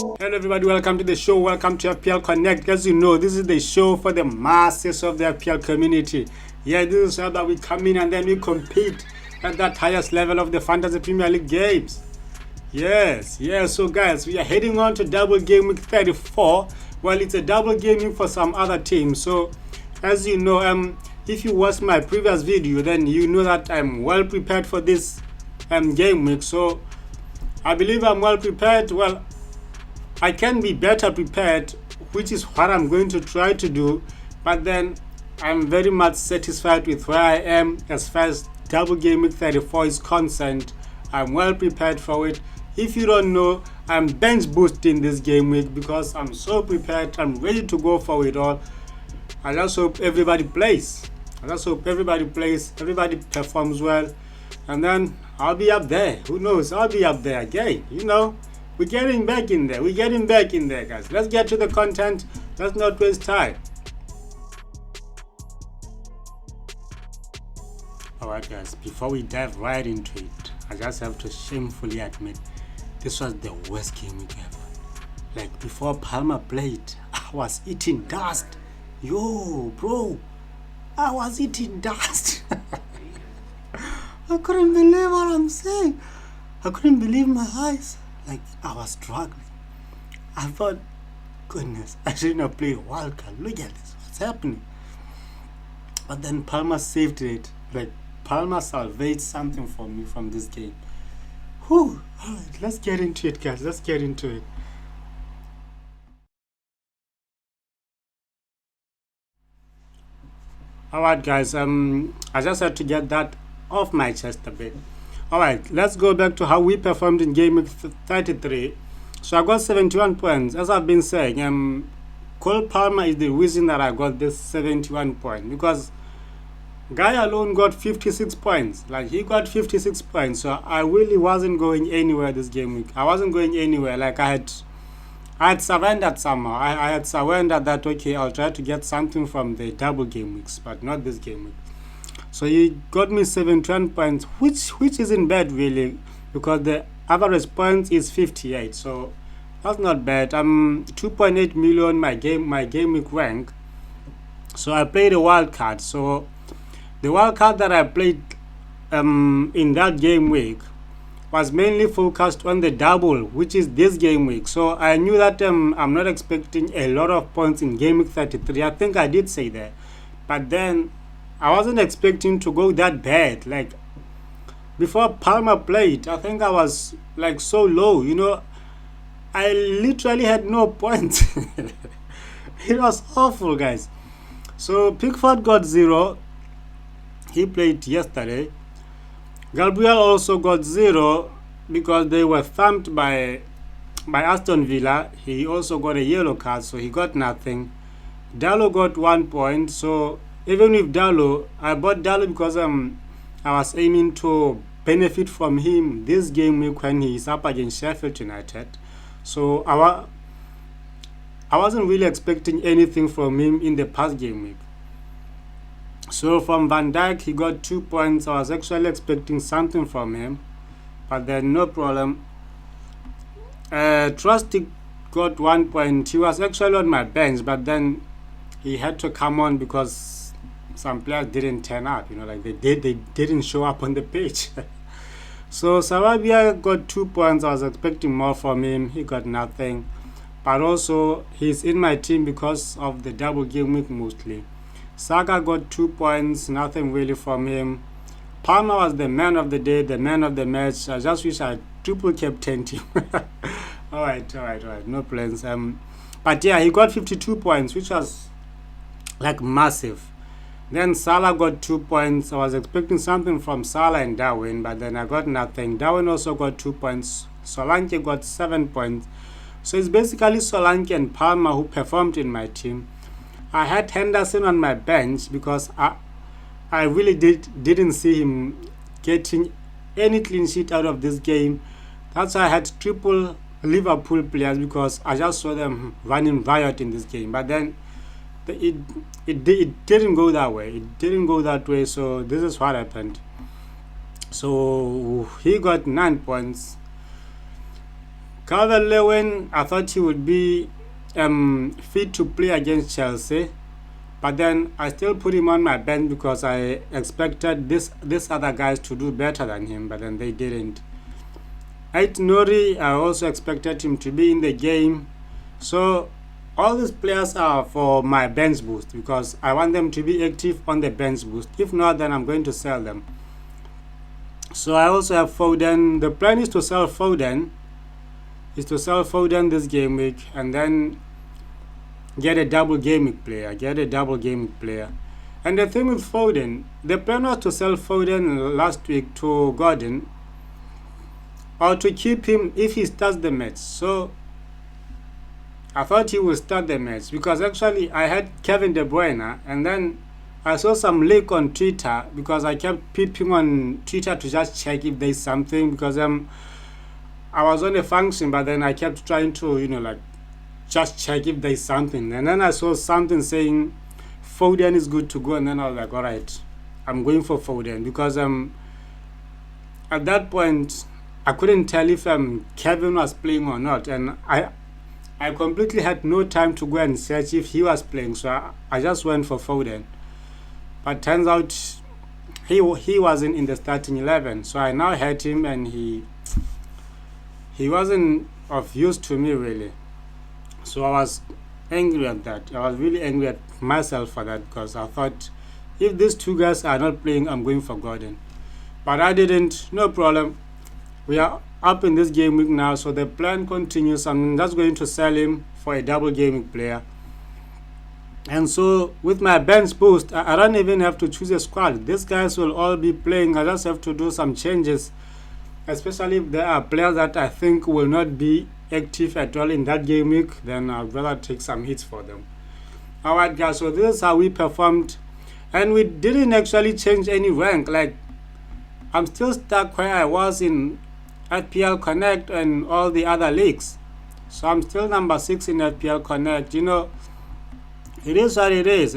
Hello everybody, welcome to the show, welcome to FPL Connect. As you know, this is the show for the masses of the FPL community. Yeah, this is how that we come in and then we compete at that highest level of the Fantasy Premier League games. Yes, so guys, we are heading on to double game week 34. Well, it's a double game week for some other teams. So, as you know, if you watched my previous video, then you know that I'm well prepared for this game week. So, I believe I'm well prepared. Well, I can be better prepared, which is what I'm going to try to do, but then I'm very much satisfied with where I am as far as double game week 34 is concerned. I'm well prepared for it. If you don't know, I'm bench boosting this game week because I'm so prepared. I'm ready to go for it all. I just hope everybody plays. Everybody performs well, and then I'll be up there. Who knows? I'll be up there again. We're getting back in there, guys. Let's get to the content. Let's not waste time. Alright, guys, before we dive right into it, I just have to shamefully admit this was the worst game week ever. Like, before Palmer played, I was eating dust. Yo, bro, I was eating dust. I couldn't believe what I'm saying. I couldn't believe my eyes. Like, I was struggling. I thought, goodness, I shouldn't have played wildcard. Look at this, what's happening? But then Palmer saved it. Like, Palmer salvaged something for me from this game. Whew. Alright, let's get into it, guys. Let's get into it. Alright, guys, I just had to get that off my chest a bit. Alright, let's go back to how we performed in game week 33. So I got 71 points. As I've been saying, Cole Palmer is the reason that I got this 71 points, because Guy alone got 56 points. Like, he got 56 points. So I really wasn't going anywhere this game week. I wasn't going anywhere. Like, I had surrendered somehow. I had surrendered that, okay, I'll try to get something from the double game weeks, but not this game week. So he got me 71 points, which isn't bad really, because the average points is 58. So that's not bad. 2.8 million my game week rank. So I played a wild card. So the wild card that I played in that game week was mainly focused on the double, which is this game week. So I knew that I'm not expecting a lot of points in game week 33. I think I did say that, but then I wasn't expecting to go that bad. Like, before Palmer played, I think I was like so low, I literally had no points. It was awful, guys. So Pickford got 0. He played yesterday. Gabriel also got 0 because they were thumped by Aston Villa. He also got a yellow card, so he got nothing. Dallo got 1 point. So even with Dallo, I bought Dallo because I was aiming to benefit from him this game week when he is up against Sheffield United. So I wasn't really expecting anything from him in the past game week. So from Van Dijk, he got 2 points. I was actually expecting something from him, but then no problem. Trusty got 1 point. He was actually on my bench, but then he had to come on because some players didn't turn up, like they didn't show up on the pitch. So Sarabia got 2 points. I was expecting more from him. He got nothing, but also he's in my team because of the double game week mostly. Saka got 2 points, nothing really from him. Palmer was the man of the day, the man of the match. I just wish I triple captained him. all right, no plans. But yeah, he got 52 points, which was like massive. Then Salah got 2 points. I was expecting something from Salah and Darwin, but then I got nothing. Darwin also got 2 points. Solanke got 7 points. So it's basically Solanke and Palmer who performed in my team. I had Henderson on my bench because I really didn't see him getting any clean sheet out of this game. That's why I had triple Liverpool players, because I just saw them running riot in this game. But then it didn't go that way. It didn't go that way. So this is what happened. So he got 9 points. Calvert-Lewin, I thought he would be fit to play against Chelsea, but then I still put him on my bench because I expected this other guys to do better than him, but then they didn't. Ait Nouri, I also expected him to be in the game. So all these players are for my bench boost because I want them to be active on the bench boost. If not, then I'm going to sell them. So I also have Foden. The plan is to sell Foden. This game week and then get a double game week player. And the thing with Foden, the plan was to sell Foden last week to Gordon or to keep him if he starts the match. So I thought he would start the match because actually I had Kevin De Bruyne and then I saw some leak on Twitter because I kept peeping on Twitter to just check if there's something because I was on a function, but then I kept trying to just check if there's something, and then I saw something saying Foden is good to go, and then I was like, all right, I'm going for Foden because at that point I couldn't tell if Kevin was playing or not, and I completely had no time to go and search if he was playing, so I just went for Foden. But turns out he wasn't in the starting 11, so I now had him, and he wasn't of use to me really. So I was angry at that. I was really angry at myself for that because I thought if these two guys are not playing, I'm going for Gordon. But I didn't. No problem. We are up in this game week now, so the plan continues. I'm just going to sell him for a double game week player. And so with my bench boost, I don't even have to choose a squad. These guys will all be playing. I just have to do some changes, especially if there are players that I think will not be active at all in that game week, then I'd rather take some hits for them. Alright guys, so this is how we performed, and we didn't actually change any rank. Like, I'm still stuck where I was in FPL Connect and all the other leagues. So I'm still number 6 in FPL Connect. It is what it is.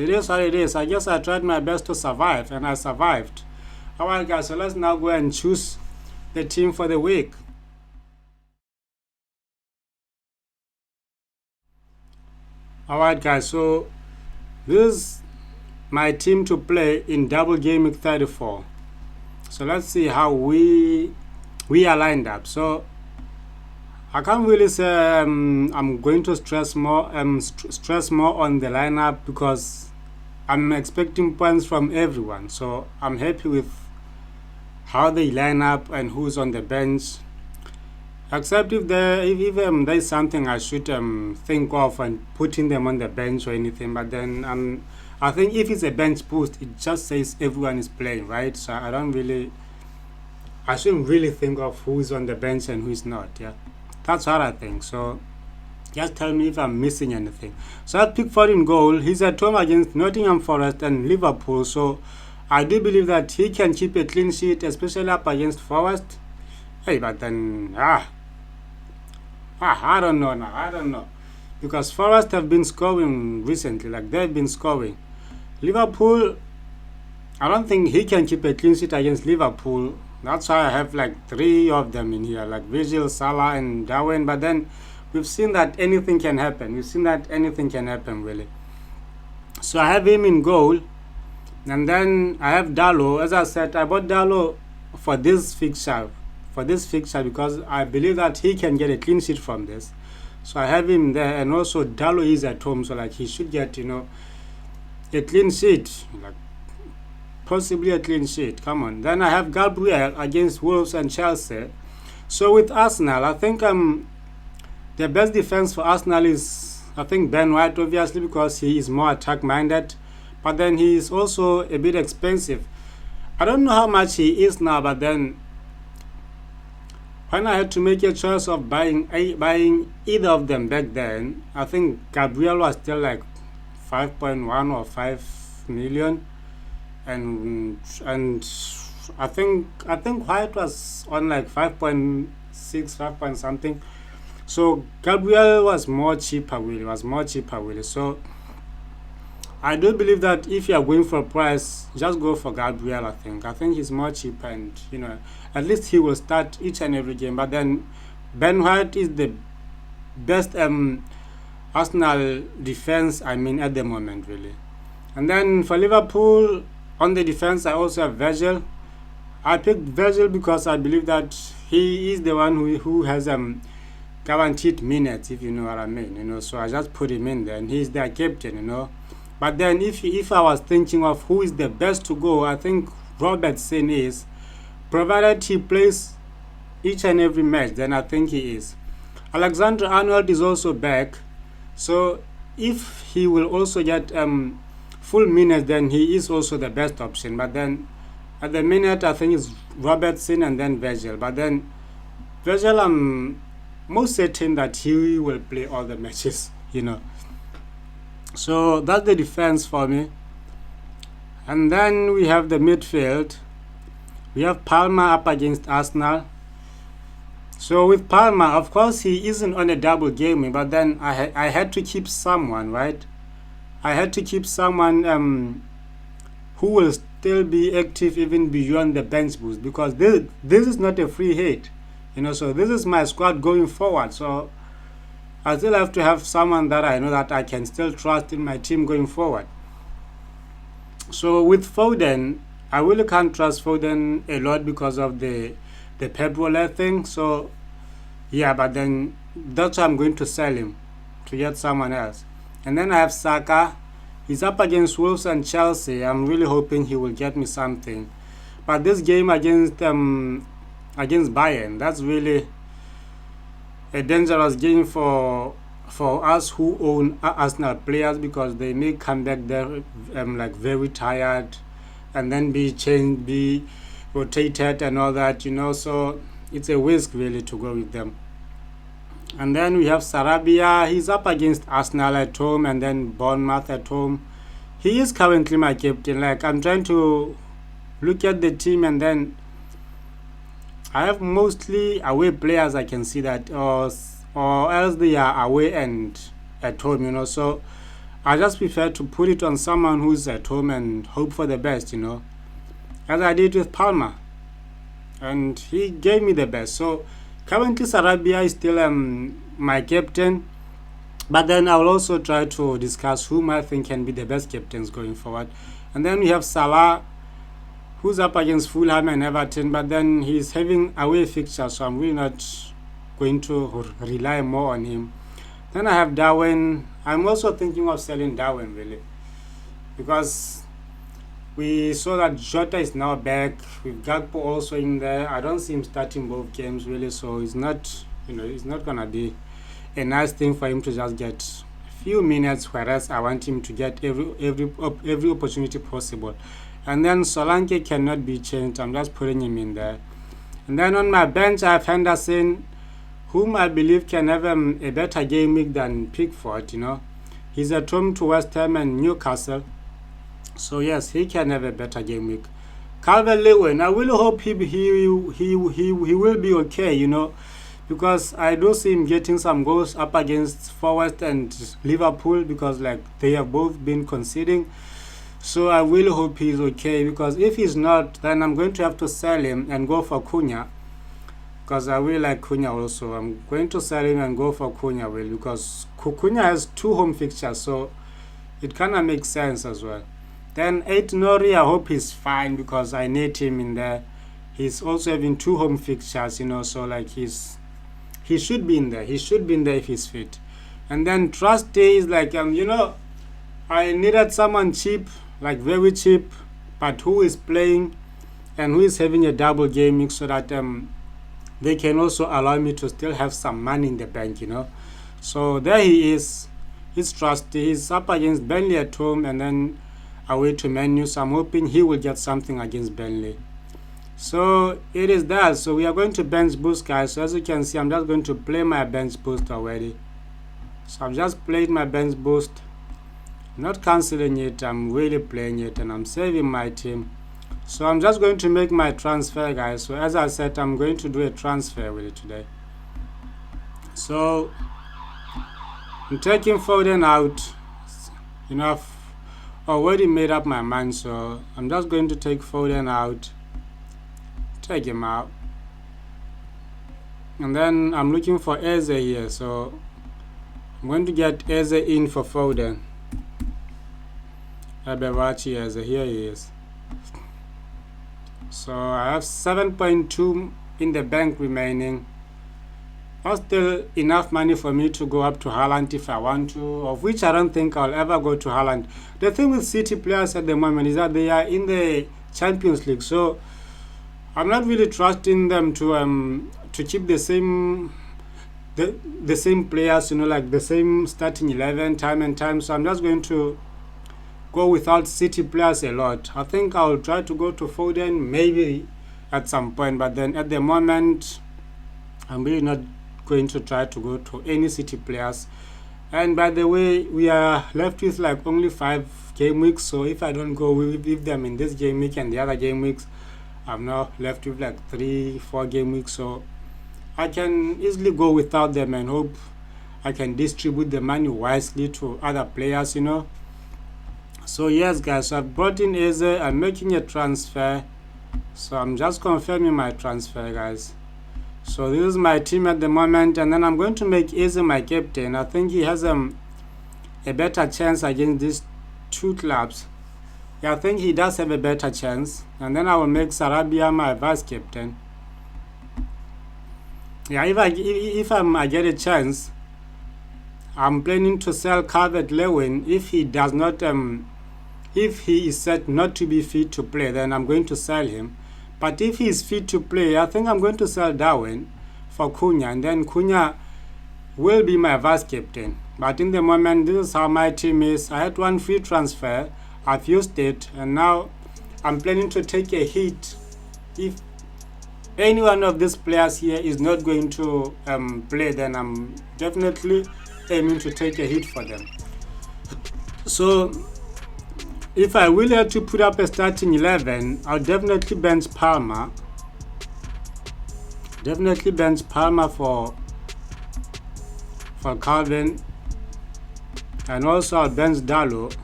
I guess I tried my best to survive, and I survived. Alright guys, so let's now go and choose the team for the week. Alright guys, so this is my team to play in double game week 34. So let's see how we are lined up. So I can't really say I'm going to stress more on the lineup because I'm expecting points from everyone. So I'm happy with how they line up and who's on the bench, except if there's something I should think of and putting them on the bench or anything. But then I think if it's a bench boost, it just says everyone is playing, right? So I shouldn't really think of who's on the bench and who's not. Yeah, that's what I think. So just tell me if I'm missing anything. So I picked Pickford in goal. He's at home against Nottingham Forest and Liverpool, so I do believe that he can keep a clean sheet, especially up against Forest. Hey, but then I don't know now. I don't know, because Forest have been scoring recently. Like, they've been scoring. Liverpool, I don't think he can keep a clean sheet against Liverpool. That's why I have like 3 of them in here, like Virgil, Salah, and Darwin. But then we've seen that anything can happen. Really. So I have him in goal, and then I have Dalot. As I said, I bought Dalot for this fixture. Because I believe that he can get a clean sheet from this. So I have him there, and also Dalot is at home, so like he should get a clean sheet, like possibly a clean sheet. Come on. Then I have Gabriel against Wolves and Chelsea. So with Arsenal, I think the best defense for Arsenal is, I think, Ben White, obviously, because he is more attack minded, but then he is also a bit expensive. I don't know how much he is now, but then when I had to make a choice of buying either of them back then, I think Gabriel was still like 5.1 or 5 million, and I think White was on like 5.6, 5 point something. So Gabriel was more cheaper, really. So I do believe that if you are going for a price, just go for Gabriel. I think he's more cheaper, and at least he will start each and every game. But then Ben White is the best Arsenal defense, I mean, at the moment, really. And then for Liverpool, on the defense, I also have Virgil. I picked Virgil because I believe that he is the one who has guaranteed minutes, if you know what I mean, you know. So I just put him in there, and he's their captain, you know. But then if I was thinking of who is the best to go, I think Robertson is, provided he plays each and every match, then I think he is. Alexander-Arnold is also back, so if he will also get full minutes, then he is also the best option. But then at the minute, I think it's Robertson and then Virgil. But then Virgil, I'm most certain that he will play all the matches, you know. So that's the defense for me. And then we have the midfield. We have Palmer up against Arsenal. So with Palmer, of course, he isn't on a double game, but then I had to keep someone, right? I had to keep someone who will still be active even beyond the bench boost, because this is not a free hit, you know. So this is my squad going forward. So I still have to have someone that I know that I can still trust in my team going forward. So with Foden, I really can't trust Foden a lot because of the Pep Roller thing. So yeah, but then that's why I'm going to sell him to get someone else. And then I have Saka. He's up against Wolves and Chelsea. I'm really hoping he will get me something. But this game against Bayern, that's really a dangerous game for us who own Arsenal players, because they may come back there like very tired and then be changed, be rotated and all that, you know. So it's a risk really to go with them. And then we have Sarabia. He's up against Arsenal at home and then Bournemouth at home. He is currently my captain. Like, I'm trying to look at the team, and then I have mostly away players. I can see that, or else they are away and at home, you know. So I just prefer to put it on someone who's at home and hope for the best, you know, as I did with Palmer, and he gave me the best. So currently Sarabia is still my captain, but then I will also try to discuss whom I think can be the best captains going forward. And then we have Salah, who's up against Fulham and Everton, but then he's having away fixtures, so I'm really not going to rely more on him. Then I have Darwin. I'm also thinking of selling Darwin, really, because we saw that Jota is now back with Gakpo also in there. I don't see him starting both games, really, so it's not, you know, it's not gonna be a nice thing for him to just get a few minutes, whereas I want him to get every opportunity possible. And then Solanke cannot be changed. I'm just putting him in there. And then on my bench, I have Henderson, whom I believe can have a better game week than Pickford, you know. He's at home to West Ham and Newcastle. So yes, he can have a better game week. Calvert-Lewin, I really hope he will be okay, you know, because I do see him getting some goals up against Forest and Liverpool, because like they have both been conceding. So I really hope he's okay, because if he's not, then I'm going to have to sell him and go for Cunha, because I really like Cunha also. I'm going to sell him and go for Cunha, really, because Cunha has 2 home fixtures, so it kind of makes sense as well. Then Nori, I hope he's fine, because I need him in there. He's also having 2 home fixtures, you know, so like he should be in there. He should be in there if he's fit. And then Trusty is like, you know, I needed someone cheap, like very cheap, but who is playing and who is having a double game week, so that they can also allow me to still have some money in the bank, you know. So there he is. He's Trusty. He's up against Burnley at home and then away to Man U. So I'm hoping he will get something against Burnley. So it is that. So we are going to bench boost, guys. So as you can see, I'm just going to play my bench boost already. So I've just played my bench boost, not cancelling it. I'm really playing it, and I'm saving my team. So I'm just going to make my transfer, guys. So as I said, I'm going to do a transfer with it today. So I'm taking Foden out. You know, I've already made up my mind, so I'm just going to take Foden out. Take him out. And then I'm looking for Eze here, so I'm going to get Eze in for Foden. Abebachi Eze, here he is. So I have 7.2 in the bank remaining. That's still enough money for me to go up to Haaland if I want to, of which I don't think I'll ever go to Haaland. The thing with City players at the moment is that they are in the Champions League, so I'm not really trusting them to keep the same players, like the same starting 11 time and time. So I'm just going to go without City players a lot. I think I'll try to go to Foden maybe at some point, but then at the moment I'm really not going to try to go to any City players. And by the way, we are left with like only 5 game weeks, so if I don't go with them in this game week and the other game weeks, I'm now left with like 3-4 game weeks, so I can easily go without them and hope I can distribute the money wisely to other players, So yes guys, so I've brought in Eze. I'm making a transfer, so I'm just confirming my transfer, guys. So this is my team at the moment, and then I'm going to make Eze my captain. I think he has a better chance against these 2 clubs. Yeah, I think he does have a better chance. And then I will make Sarabia my vice captain. Yeah, if I get a chance, I'm planning to sell Calvert-Lewin if he does not if he is set not to be fit to play, then I'm going to sell him. But if he is fit to play, I think I'm going to sell Darwin for Cunha, and then Cunha will be my vice captain. But in the moment, this is how my team is. I had 1 free transfer, I've used it, and now I'm planning to take a hit if any one of these players here is not going to play. Then I'm definitely aiming to take a hit for them. So if I will have to put up a starting 11, I'll definitely bench Palmer. Definitely bench Palmer for Calvin, and also I'll bench Dalot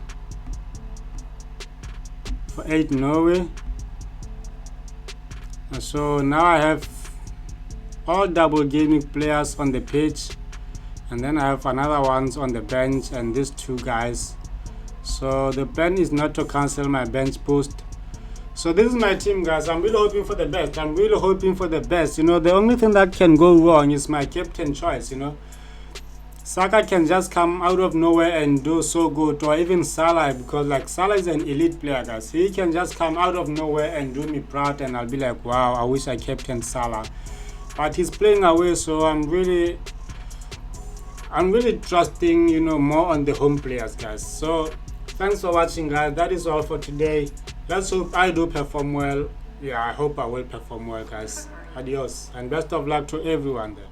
for 8 Norway. And so now I have all double gaming players on the pitch, and then I have another ones on the bench and these 2 guys. So the plan is not to cancel my bench post. So this is my team, guys. I'm really hoping for the best. The only thing that can go wrong is my captain choice, Saka can just come out of nowhere and do so good, or even Salah, because like Salah is an elite player, guys. He can just come out of nowhere and do me proud, and I'll be like, wow, I wish I captained Salah. But he's playing away, so I'm really trusting, more on the home players, guys. So thanks for watching, guys. That is all for today. Let's hope I do perform well. Yeah, I hope I will perform well, guys. Adios, and best of luck to everyone there.